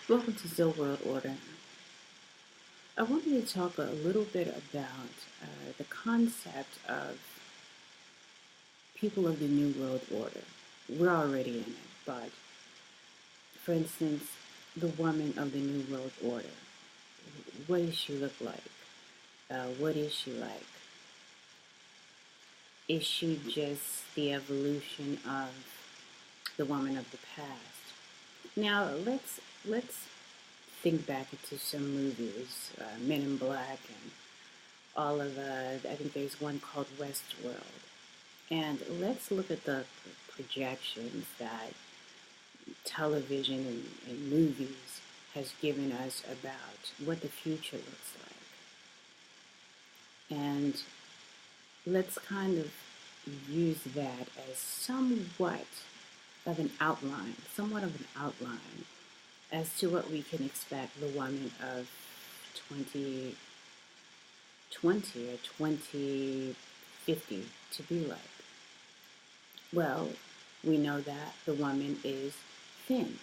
Welcome to Still World Order. I wanted to talk a little bit about the concept of people of the New World Order. We're already in it, but for instance, the woman of the New World Order. What does she look like? What is she like? Is she just the evolution of the woman of the past? Now let's think back into some movies, Men in Black and all of I think there's one called Westworld. And let's look at the projections that television and movies has given us about what the future looks like. And let's kind of use that as somewhat of an outline as to what we can expect the woman of 2020 or 2050 to be like. Well, we know that the woman is thin.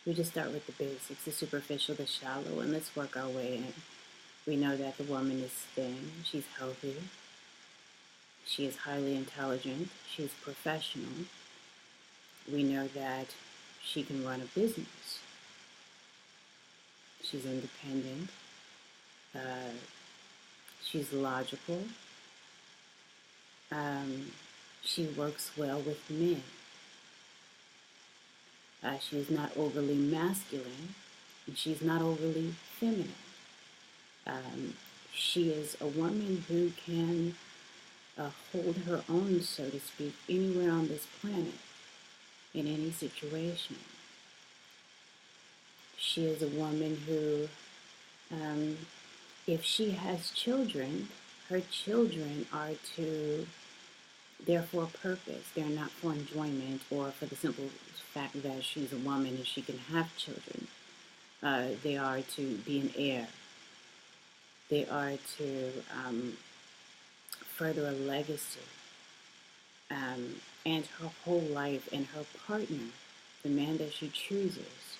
We just start with the basics, the superficial, the shallow, and let's work our way in. We know that the woman is thin, she's healthy, she is highly intelligent, she's professional. We know that she can run a business. She's independent. Uh, she's logical. She works well with men. She is not overly masculine, and she's not overly feminine. Um, she is a woman who can hold her own, so to speak, anywhere on this planet, in any situation. She is a woman who, if she has children, her children are they're for a purpose. They're not for enjoyment or for the simple fact that she's a woman and she can have children. They are to be an heir. They are to further a legacy. And her whole life and her partner, the man that she chooses,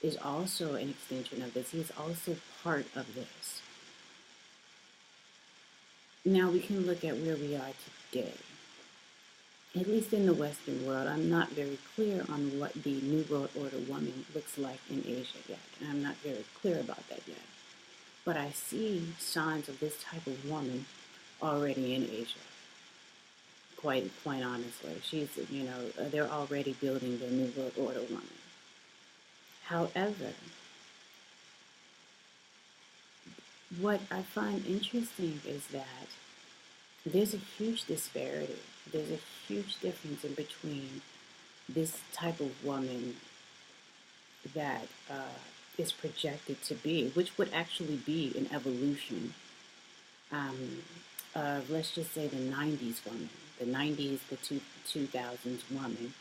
is also an extension of this. He is also part of this. Now we can look at where we are today. At least in the Western world, I'm not very clear on what the New World Order woman looks like in Asia yet. And I'm not very clear about that yet. But I see signs of this type of woman already in Asia. Quite honestly, they're already building the New World Order woman. However, what I find interesting is that there's a huge disparity. There's a huge difference in between this type of woman that is projected to be, which would actually be an evolution of, let's just say, the 90s woman, the 90s, the 2000s woman.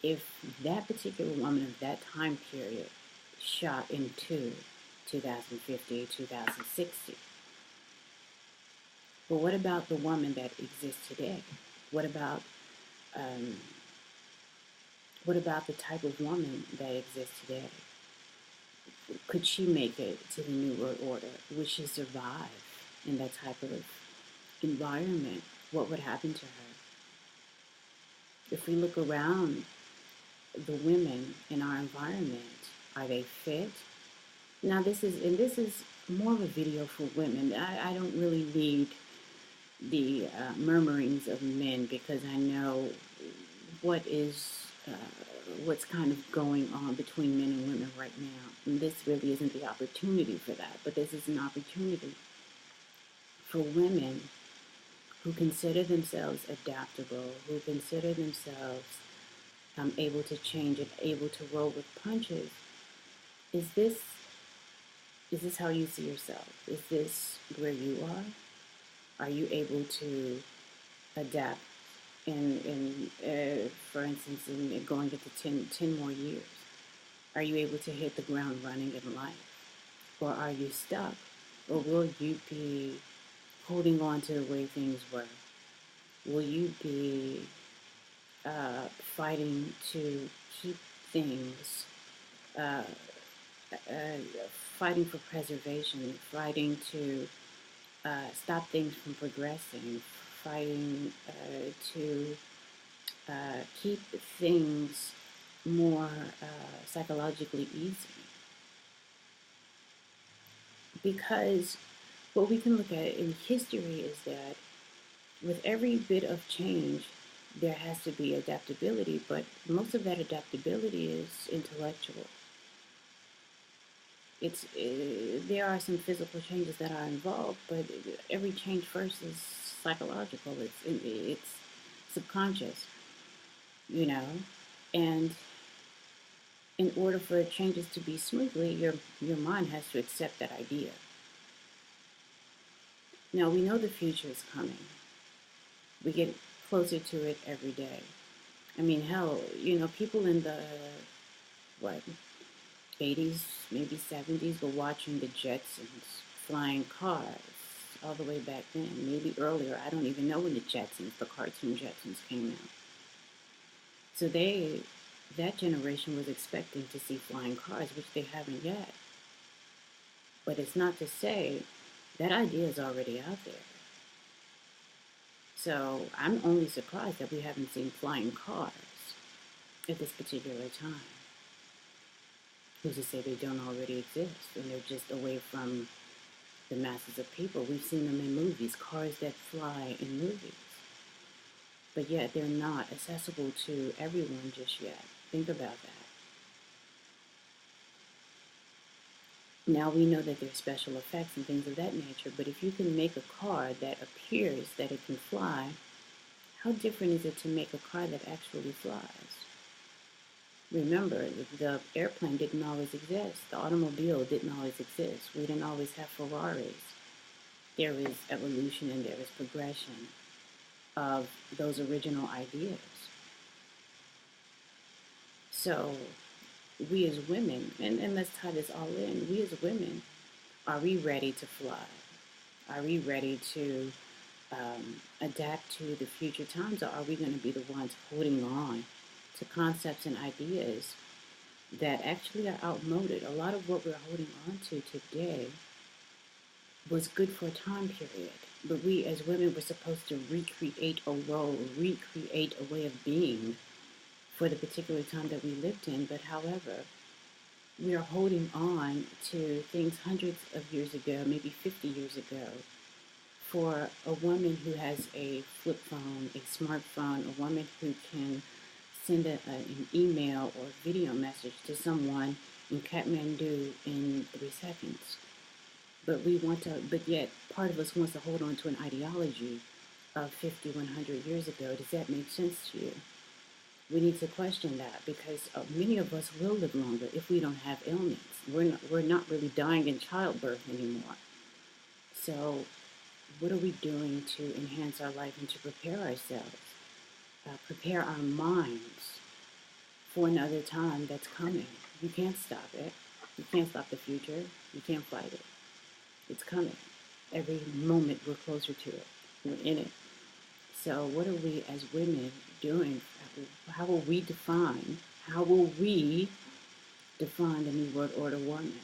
If that particular woman of that time period shot into 2050, 2060, but what about the woman that exists today? What about the type of woman that exists today? Could she make it to the New World Order? Would she survive in that type of environment? What would happen to her? If we look around the women in our environment, are they fit? Now this is more of a video for women. I don't really need the murmurings of men because I know what's kind of going on between men and women right now. And this really isn't the opportunity for that, but this is an opportunity for women who consider themselves adaptable, who consider themselves able to change and able to roll with punches. Is this how you see yourself? Is this where you are? Are you able to adapt for instance, in going into 10 more years? Are you able to hit the ground running in life? Or are you stuck? Or will you be holding on to the way things were? Will you be fighting to keep things uh, uh, fighting for preservation, fighting to stop things from progressing, fighting to keep things more psychologically easy. Because what we can look at in history is that with every bit of change, there has to be adaptability, but most of that adaptability is intellectual. There are some physical changes that are involved, but every change first is psychological. It's subconscious, you know, and in order for changes to be smoothly, your mind has to accept that idea. Now we know the future is coming. We get closer to it every day. I mean, hell, people in the what 80s, maybe 70s were watching the Jetsons flying cars all the way back then, maybe earlier. I don't even know when the cartoon Jetsons came out. So that generation was expecting to see flying cars, which they haven't yet. But it's not to say that idea is already out there. So I'm only surprised that we haven't seen flying cars at this particular time. Who's to say they don't already exist and they're just away from the masses of people? We've seen them in movies, cars that fly in movies. But yet they're not accessible to everyone just yet. Think about that. Now we know that there's special effects and things of that nature, but if you can make a car that appears that it can fly, how different is it to make a car that actually flies? Remember, the airplane didn't always exist. The automobile didn't always exist. We didn't always have Ferraris. There is evolution and there is progression of those original ideas. So we as women, and let's tie this all in, we as women, are we ready to fly? Are we ready to adapt to the future times, or are we going to be the ones holding on to concepts and ideas that actually are outmoded? A lot of what we're holding on to today was good for a time period, but we as women were supposed to recreate a role, recreate a way of being for the particular time that we lived in. But however, we are holding on to things hundreds of years ago, maybe 50 years ago. For a woman who has a flip phone, a smartphone, a woman who can send an email or video message to someone in Kathmandu in 3 seconds. But yet part of us wants to hold on to an ideology of 50, 100 years ago. Does that make sense to you? We need to question that, because many of us will live longer if we don't have ailments. We're not really dying in childbirth anymore. So what are we doing to enhance our life and to prepare ourselves, prepare our minds for another time that's coming? You can't stop it. You can't stop the future. You can't fight it. It's coming. Every moment we're closer to it. We're in it. So what are we as women doing? How will we define the New World Order woman?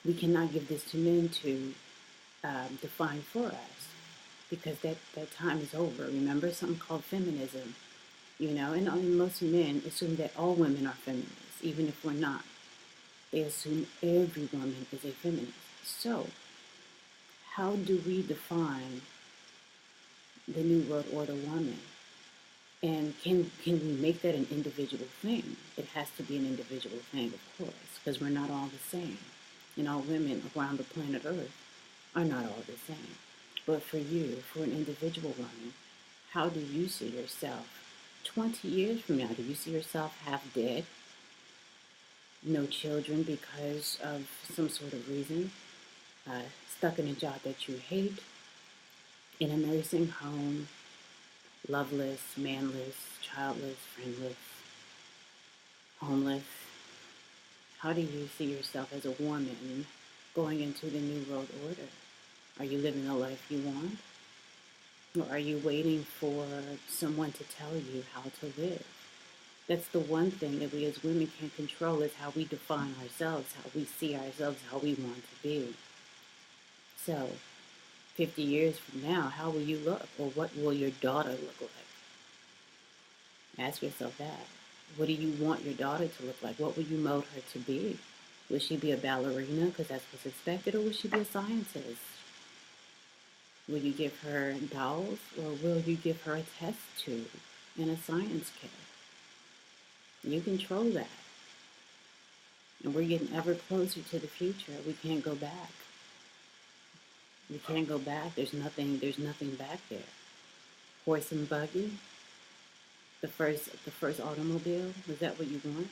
We cannot give this to men to define for us, because that time is over. Remember, something called feminism, and most men assume that all women are feminists, even if we're not. They assume every woman is a feminist. So how do we define the New World Order woman? And can we make that an individual thing? It has to be an individual thing, of course, because we're not all the same. And all women around the planet Earth are not all the same. But for you, for an individual woman, how do you see yourself 20 years from now? Do you see yourself half dead? No children because of some sort of reason? Stuck in a job that you hate? In a nursing home? Loveless, manless, childless, friendless, homeless? How do you see yourself as a woman going into the New World Order? Are you living the life you want? Or are you waiting for someone to tell you how to live? That's the one thing that we as women can control, is how we define ourselves, how we see ourselves, how we want to be. So 50 years from now, how will you look? Or what will your daughter look like? Ask yourself that. What do you want your daughter to look like? What will you mold her to be? Will she be a ballerina because that's what's expected, or will she be a scientist? Will you give her dolls, or will you give her a test tube and a science kit? You control that. And we're getting ever closer to the future. We can't go back. We can't go back. There's nothing back there. Horse and buggy, the first automobile, is that what you want?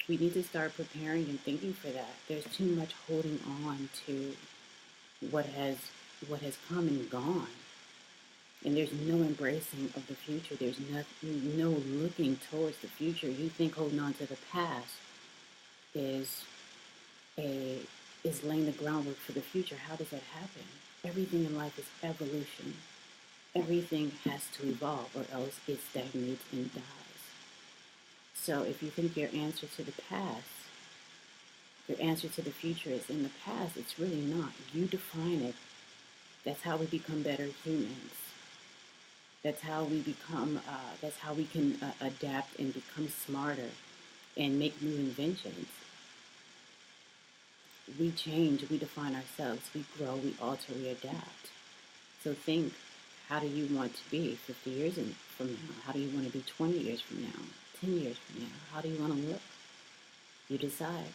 We need to start preparing and thinking for that. There's too much holding on to what has what has come and gone. And there's no embracing of the future. There's no looking towards the future. You think holding on to the past is a is laying the groundwork for the future. How does that happen? Everything in life is evolution. Everything has to evolve, or else it stagnates and dies. So if you think your answer to the future is in the past, it's really not. You define it. That's how we become better humans. That's how we become. That's how we can adapt and become smarter and make new inventions. We change. We define ourselves. We grow. We alter. We adapt. So think, how do you want to be 50 years from now? How do you want to be 20 years from now? 10 years from now? How do you want to look? You decide.